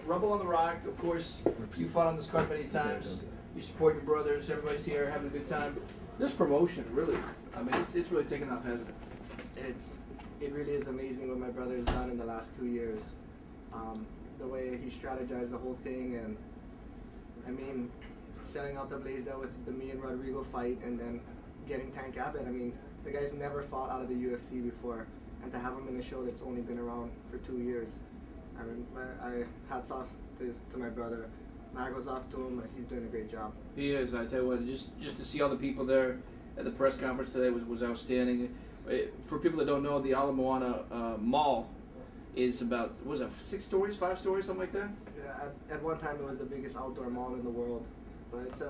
Rumble on the Rock, of course, you fought on this card many times. You support your brothers, everybody's here, having a good time. This promotion, really, I mean, it's really taken off, hasn't it? It really is amazing what my brother has done in the last 2 years. The way he strategized the whole thing, and I mean, selling out the Blaisdell with the me and Rodrigo fight, and then getting Tank Abbott. I mean, the guy's never fought out of the UFC before, and to have him in a show that's only been around for 2 years. I mean, hats off to my brother. My goes off to him. He's doing a great job. He is. I tell you what, just to see all the people there at the press conference today was outstanding. For people that don't know, the Ala Moana Mall is about, what was that, 6 stories, 5 stories, something like that? Yeah, at one time it was the biggest outdoor mall in the world, but it's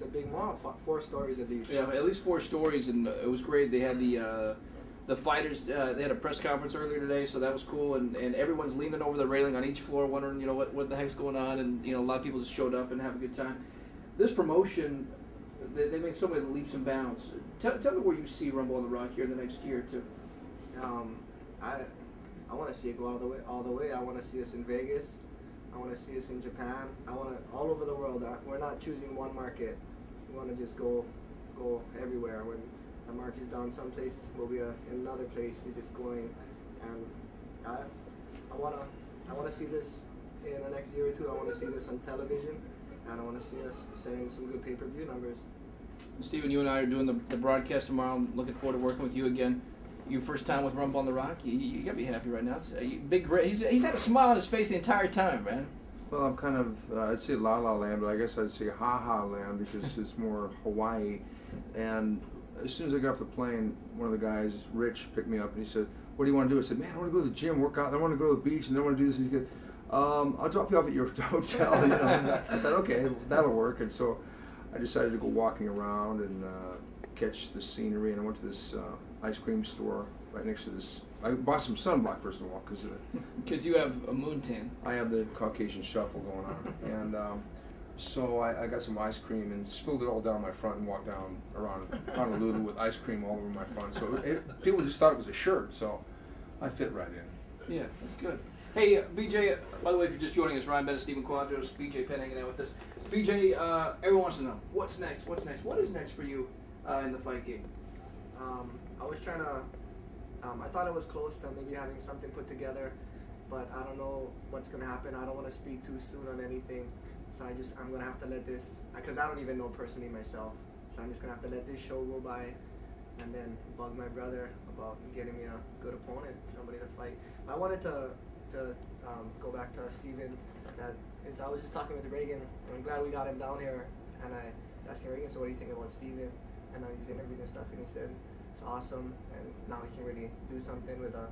a big mall, 4 stories at least. Yeah, at least 4 stories, and it was great. They had the fighters. They had a press conference earlier today, so that was cool. And everyone's leaning over the railing on each floor, wondering, what the heck's going on. And a lot of people just showed up and have a good time. This promotion, they made so many leaps and bounds. Tell me where you see Rumble on the Rock here in the next year or two. I want to see it go all the way. I want to see us in Vegas. I want to see us in Japan. I want to all over the world. We're not choosing one market. We want to just go everywhere. When the market's down someplace, we'll be in another place. You're just going, and I want to see this in the next year or two. I want to see this on television, and I want to see us setting some good pay-per-view numbers. Steven, you and I are doing the broadcast tomorrow. I'm looking forward to working with you again. Your first time with Rumble on the Rock, you got to be happy right now. It's big, great. He's had a smile on his face the entire time, man. Well, I'm kind of, I'd say La La Land, but I guess I'd say Ha Ha Land because it's more Hawaii. And as soon as I got off the plane, one of the guys, Rich, picked me up and he said, "What do you want to do?" I said, "Man, I want to go to the gym, work out. I want to go to the beach, and I want to do this." And he said, "I'll drop you off at your hotel." And I thought, okay, that'll work. And so I decided to go walking around and catch the scenery. And I went to this ice cream store right next to this. I bought some sunblock first of all because you have a moon tan. I have the Caucasian shuffle going on, and so I got some ice cream and spilled it all down my front and walked down around Honolulu with ice cream all over my front. So people just thought it was a shirt, so I fit right in. Yeah, that's good. Hey, BJ, by the way, if you're just joining us, Ryan Bennett, Stephen Quadros, BJ Penn hanging out with us. BJ, everyone wants to know, what's next? What's next? What is next for you in the fight game? I was trying to, I thought it was close to maybe having something put together, but I don't know what's going to happen. I don't want to speak too soon on anything, so I'm going to have to let this, because I don't even know personally myself, so I'm just going to have to let this show go by and then bug my brother about getting me a good opponent, somebody to fight. I wanted to go back to Steven. I was just talking with Reagan, and I'm glad we got him down here, and I was asking Reagan, so what do you think about Steven? And he's interviewed and stuff, and he said it's awesome, and now he can really do something with a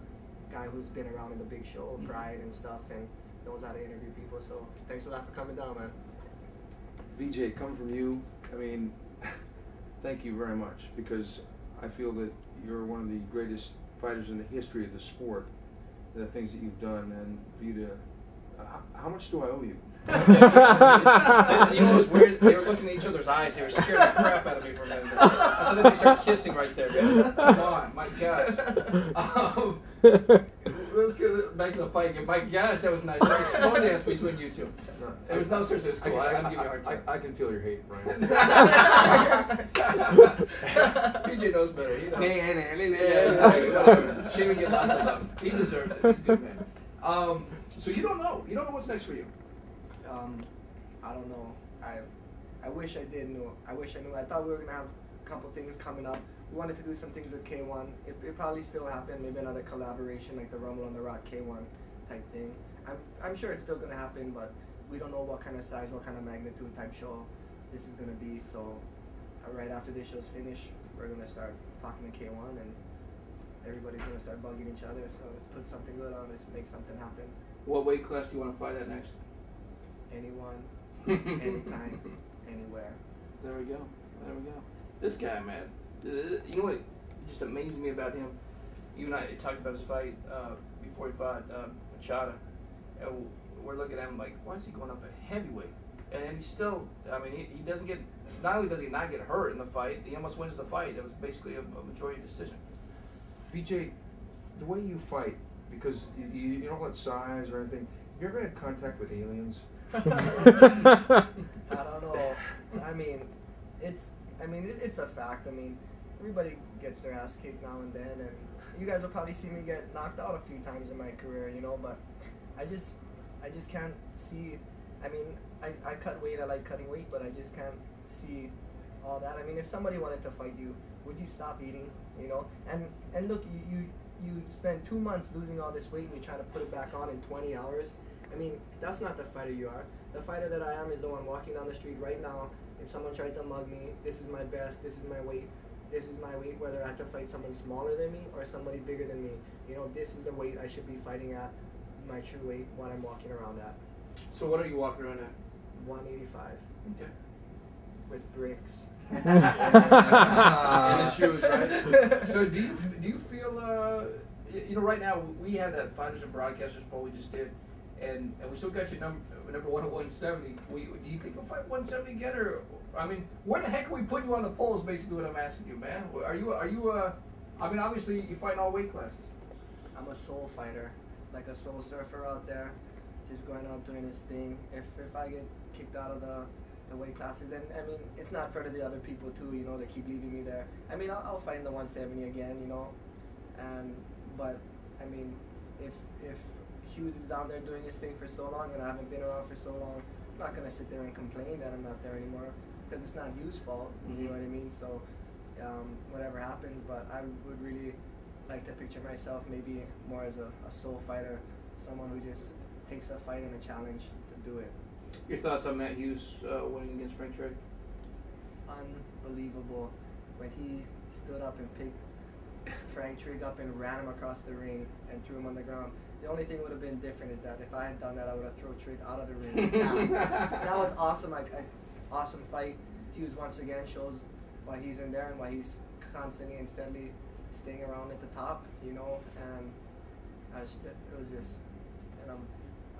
guy who's been around in the big show, Pride and stuff, and knows how to interview people. So thanks a lot for coming down, man. BJ, coming from you, I mean, thank you very much, because I feel that you're one of the greatest fighters in the history of the sport, the things that you've done, and for you to, how much do I owe you? You know what's weird? They were looking at each other's eyes. They were scaring the crap out of me for a minute. I thought they started kissing right there. Guys. Come on, my gosh. Let's get back to the fight. My gosh, that was nice. That was slow dance between you two. It was no seriously, it's cool. I'm giving you a hard time. I can feel your hate, Ryan. BJ knows better. He knows. Yeah, exactly. Whatever. She would get lots of love. He deserved it. He's a good man. So you don't know. You don't know what's next for you. I don't know. I wish I did know. I wish I knew. I thought we were gonna have a couple things coming up. We wanted to do some things with K1. It probably still happen. Maybe another collaboration like the Rumble on the Rock K1 type thing. I'm sure it's still gonna happen, but we don't know what kind of size, what kind of magnitude type show this is gonna be. So right after this show's finished, we're gonna start talking to K1, and everybody's gonna start bugging each other. So let's put something good on. Let's make something happen. What weight class do you want to fight at next? Anyone, anytime, anywhere. There we go. There we go. This guy, man. You know what just amazes me about him? You and I talked about his fight before he fought Machado. And we're looking at him like, why is he going up a heavyweight? And he's still, I mean, he doesn't get, not only does he not get hurt in the fight, he almost wins the fight. It was basically a majority decision. BJ, the way you fight, because you don't let size or anything, you ever had contact with aliens? I don't know. I mean, it's a fact. I mean, everybody gets their ass kicked now and then, and you guys will probably see me get knocked out a few times in my career, you know. But I just can't see. I mean, I cut weight. I like cutting weight, but I just can't see all that. I mean, if somebody wanted to fight you, would you stop eating? You know, and look, you spend 2 months losing all this weight and you try to put it back on in 20 hours. I mean, that's not the fighter you are. The fighter that I am is the one walking down the street right now. If someone tried to mug me, this is my best, this is my weight, whether I have to fight someone smaller than me or somebody bigger than me. You know, this is the weight I should be fighting at, my true weight, what I'm walking around at. So what are you walking around at? 185. Okay. With bricks. In the shoes, right? So do you feel, you know, right now we have that Fighters and Broadcasters poll we just did, and we still got you number one at 170. Do you think we'll fight 170 again, or I mean, where the heck are we putting you on the poll? Is basically what I'm asking you, man. Are you I mean, obviously you fight in all weight classes. I'm a soul fighter, like a soul surfer out there, just going out doing his thing. If I get kicked out of the weight classes, and I mean, it's not fair to the other people too, you know, they keep leaving me there. I mean, I'll fight in the 170 again, you know, but I mean, if Hughes is down there doing his thing for so long and I haven't been around for so long, I'm not gonna sit there and complain that I'm not there anymore, because it's not Hughes' fault, you know what I mean? So whatever happens, but I would really like to picture myself maybe more as a soul fighter, someone who just takes a fight and a challenge to do it. Your thoughts on Matt Hughes winning against Frank Trigg? Unbelievable. When he stood up and picked Frank Trigg up and ran him across the ring and threw him on the ground. The only thing would have been different is that if I had done that, I would have thrown Trigg out of the ring. That was awesome. Awesome fight. Hughes once again shows why he's in there and why he's constantly and steadily staying around at the top, you know, and it was just an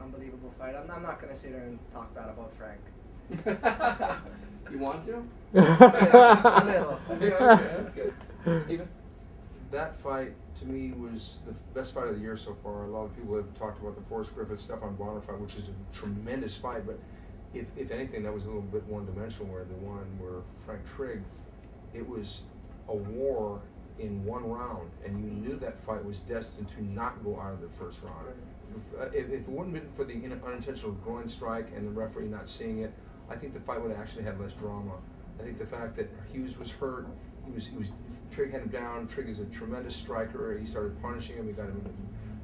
unbelievable fight. I'm not going to sit there and talk bad about Frank. You want to? Yeah, a little. Yeah, okay, that's good. Steven? That fight, to me, was the best fight of the year so far. A lot of people have talked about the Forrest Griffith-Stephan Bonner fight, which is a tremendous fight, but if anything, that was a little bit one-dimensional, where the one where Frank Trigg, it was a war in one round, and you knew that fight was destined to not go out of the first round. If it wouldn't have been for the unintentional groin strike and the referee not seeing it, I think the fight would have actually had less drama. I think the fact that Hughes was hurt, Trigg had him down. Trigg is a tremendous striker. He started punishing him. He got him in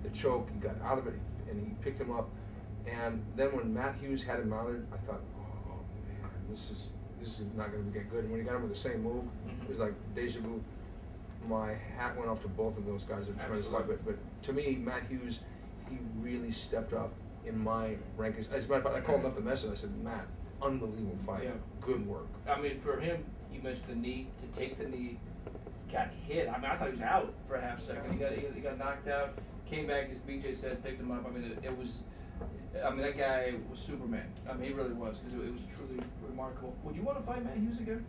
the choke. He got out of it, and he picked him up. And then when Matt Hughes had him mounted, I thought, oh man, this is not going to get good. And when he got him with the same move, it was like deja vu. My hat went off to both of those guys. A tremendous fight. But to me, Matt Hughes, he really stepped up in my rankings. As a matter of fact, I called him up the message. I said, Matt, unbelievable fight. Yeah. Good work. I mean, for him, you mentioned the knee. To take the knee, got hit. I mean, I thought he was out for a half second. He got knocked out. Came back, as BJ said, picked him up. I mean, it was. I mean, that guy was Superman. I mean, he really was, because it was truly remarkable. Would you want to fight Matt Hughes again?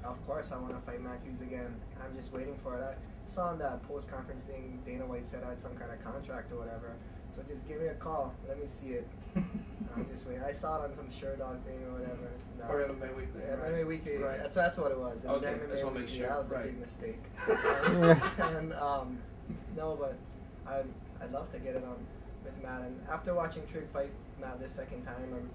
Of course, I want to fight Matt Hughes again. I'm just waiting for it. I saw on that post-conference thing, Dana White said I had some kind of contract or whatever. So just give me a call. Let me see it. I'm just waiting. I saw it on some Sherdog thing or whatever. Or MMA Weekly. Yeah, right? MMA Weekly. Right. That's what it was. It was okay, MMA that's what Weekly. makes sure. That was right. a big mistake. No, but I'd love to get it on with Matt. And after watching Trigg fight Matt this second time, I'm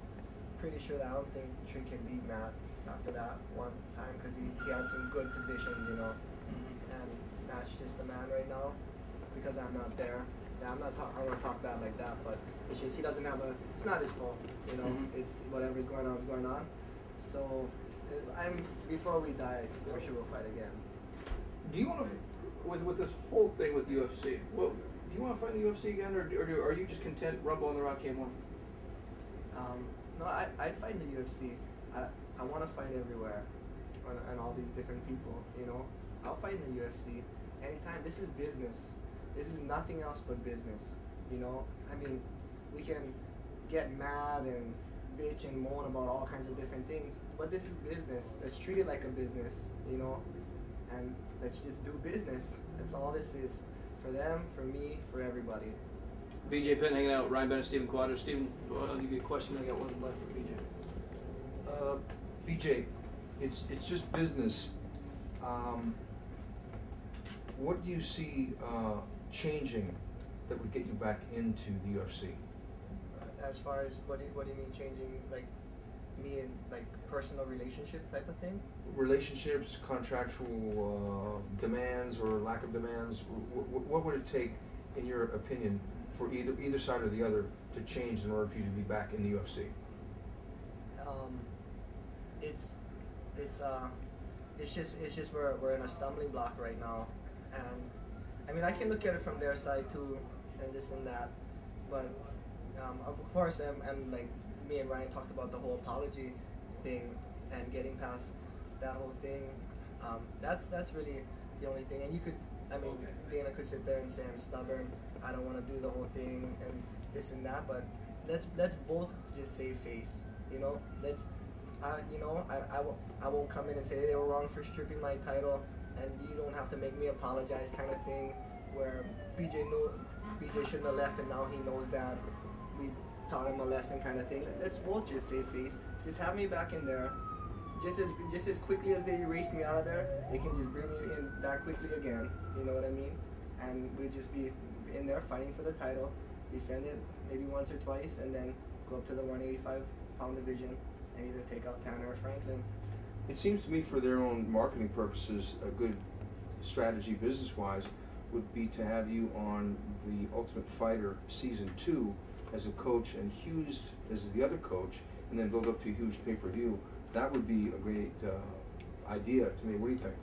pretty sure that I don't think Trigg can beat Matt after that one time, because he had some good positions, you know. And Matt's just the man right now, because I'm not there. I don't want to talk bad like that, but it's just he doesn't have it's not his fault, you know. It's whatever's going on is going on. So before we die, I'm sure we'll fight again. Do you want to, with this whole thing with UFC, well, do you want to fight in the UFC again, or are you just content Rumble on the Rock came on? No, I'd fight in the UFC. I want to fight everywhere, and all these different people, you know. I'll fight in the UFC anytime. This is business. This is nothing else but business, you know. I mean, we can get mad and bitch and moan about all kinds of different things, but this is business. Let's treat it like a business, you know, and let's just do business. That's all this is, for them, for me, for everybody. BJ Penn hanging out with Ryan Bennett, Stephen Quadro. Stephen, I'll give you a question. I got one left for BJ. BJ, it's just business. What do you see changing that would get you back into the UFC? As far as what do you mean changing, like me and like personal relationship type of thing? Relationships, contractual demands or lack of demands. What would it take, in your opinion, for either side or the other to change in order for you to be back in the UFC? It's just we're in a stumbling block right now, and I mean I can look at it from their side too, and this and that, but of course and like me and Ryan talked about the whole apology thing and getting past that whole thing. That's really the only thing, and you could, I mean, Dana could sit there and say I'm stubborn, I don't want to do the whole thing and this and that, but let's both just save face, you know. I won't come in and say they were wrong for stripping my title, and you don't have to make me apologize, kind of thing. Where BJ shouldn't have left, and now he knows that we taught him a lesson, kind of thing. Let's both just save face. Just have me back in there. Just as quickly as they erased me out of there, they can just bring me in that quickly again. You know what I mean? And we'd just be in there fighting for the title, defend it maybe once or twice, and then go up to the 185-pound division and either take out Tanner or Franklin. It seems to me, for their own marketing purposes, a good strategy business-wise would be to have you on the Ultimate Fighter Season 2 as a coach and Hughes as the other coach, and then build up to a huge pay-per-view. That would be a great idea to me. What do you think?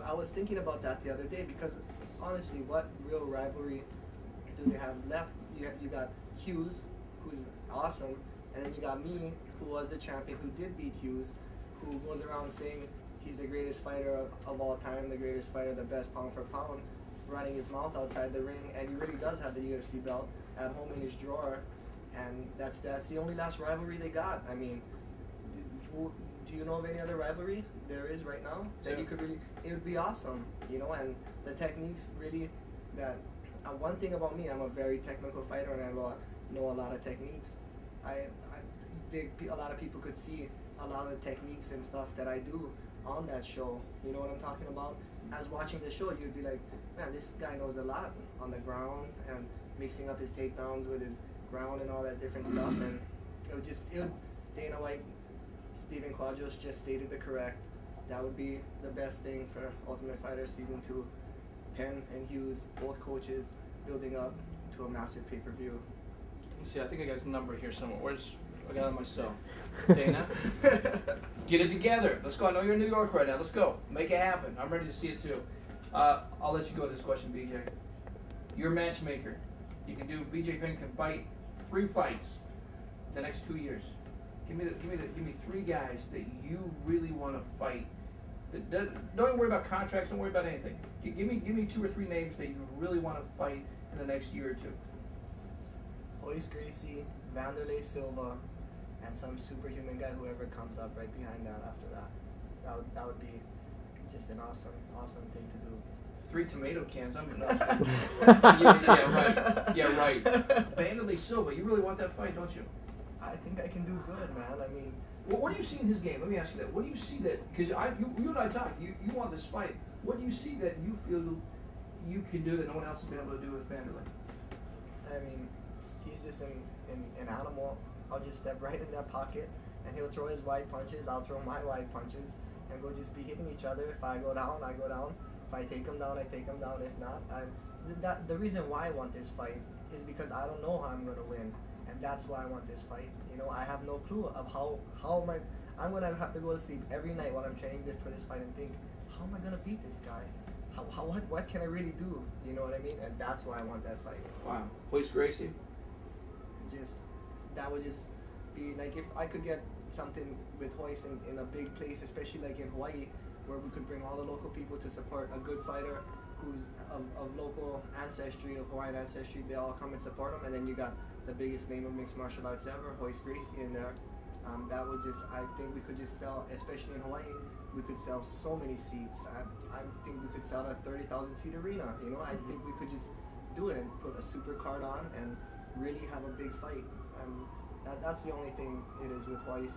I was thinking about that the other day, because honestly, what real rivalry do they have left? You got Hughes, who's awesome, and then you got me, who was the champion, who did beat Hughes, who goes around saying he's the greatest fighter of all time, the greatest fighter, the best pound for pound, running his mouth outside the ring, and he really does have the UFC belt at home in his drawer, and that's the only last rivalry they got. I mean, do you know of any other rivalry there is right now that you could really? It would be awesome, you know, and the techniques really. That one thing about me, I'm a very technical fighter, and I know a lot of techniques. A lot of people could see a lot of the techniques and stuff that I do on that show. You know what I'm talking about? As watching the show, you'd be like, man, this guy knows a lot on the ground and mixing up his takedowns with his ground and all that different stuff. And Dana White, Stephen Quadros just stated the correct. That would be the best thing for Ultimate Fighter Season 2. Penn and Hughes, both coaches, building up to a massive pay-per-view. You see, I think I got his number here somewhere. I got it on my cell. Dana, get it together. Let's go. I know you're in New York right now. Let's go. Make it happen. I'm ready to see it too. I'll let you go with this question, BJ. You're a matchmaker. You can do. BJ Penn can fight 3 fights the next 2 years. Give me 3 guys that you really want to fight. Don't worry about contracts. Don't worry about anything. Give me 2 or 3 names that you really want to fight in the next year or 2. Royce Gracie, Wanderlei Silva, and some superhuman guy, whoever comes up right behind that after that. That would be just an awesome thing to do. 3 tomato cans. I'm yeah, right. Wanderlei Silva. You really want that fight, don't you? I think I can do good, man. I mean, what do you see in his game? Let me ask you that. What do you see that? Because you and I talked. You want this fight. What do you see that you feel you can do that no one else has been able to do with Wanderlei? I mean, he's just an animal. I'll just step right in that pocket, and he'll throw his wide punches. I'll throw my wide punches, and we'll just be hitting each other. If I go down, I go down. If I take him down, I take him down. If not, the reason why I want this fight is because I don't know how I'm going to win. And that's why I want this fight. You know, I have no clue of how I'm going to have to go to sleep every night while I'm training for this fight and think, how am I going to beat this guy? What can I really do? You know what I mean? And that's why I want that fight. Wow. Royce Gracie? That would just be like, if I could get something with Royce in a big place, especially like in Hawaii, where we could bring all the local people to support a good fighter who's of local ancestry, of Hawaiian ancestry. They all come and support him, and then you got the biggest name of mixed martial arts ever, Royce Gracie, in there. That would just, I think we could just sell, especially in Hawaii, we could sell so many seats. I think we could sell a 30,000 seat arena. You know, I think we could just do it and put a super card on and really have a big fight. And that's the only thing it is with Weiss.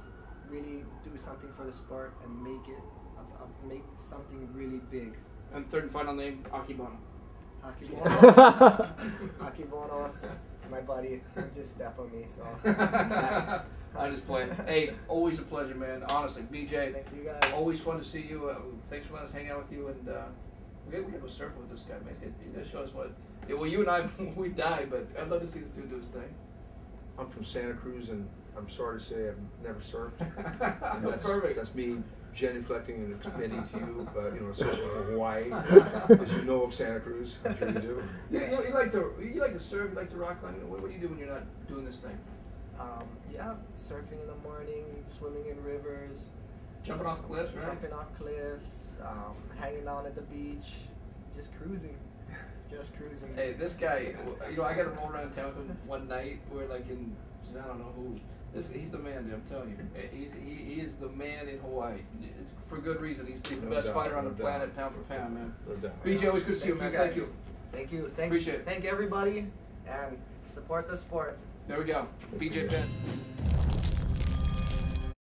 Really do something for the sport and make it make something really big. And third and final name, Akibono. Akibono. Akibono, my buddy, just step on me. So. I just play. Hey, always a pleasure, man. Honestly, BJ. Thank you guys. Always fun to see you. Thanks for letting us hang out with you, and we gotta go surfing with this guy, man. He does show us what. Yeah, well, you and I, we died, but I'd love to see this dude do his thing. I'm from Santa Cruz, and I'm sorry to say I've never surfed. And Perfect. That's me genuflecting and admitting to you, but surfing in Hawaii, as you know of Santa Cruz. I'm sure you do. You like to surf, you like to rock climb. What do you do when you're not doing this thing? Yeah, surfing in the morning, swimming in rivers, Jumping off cliffs, right? Jumping off cliffs, hanging out at the beach, just cruising. Just cruising. Hey, this guy, I got to roll around town with him one night. We're like in, I don't know who. He's the man, dude, I'm telling you. He is the man in Hawaii. It's for good reason. He's the best fighter on the planet, pound for pound, man. BJ, always good to see you, man. Thank you. Thank you. Appreciate it. Thank everybody, and support the sport. There we go. BJ Penn.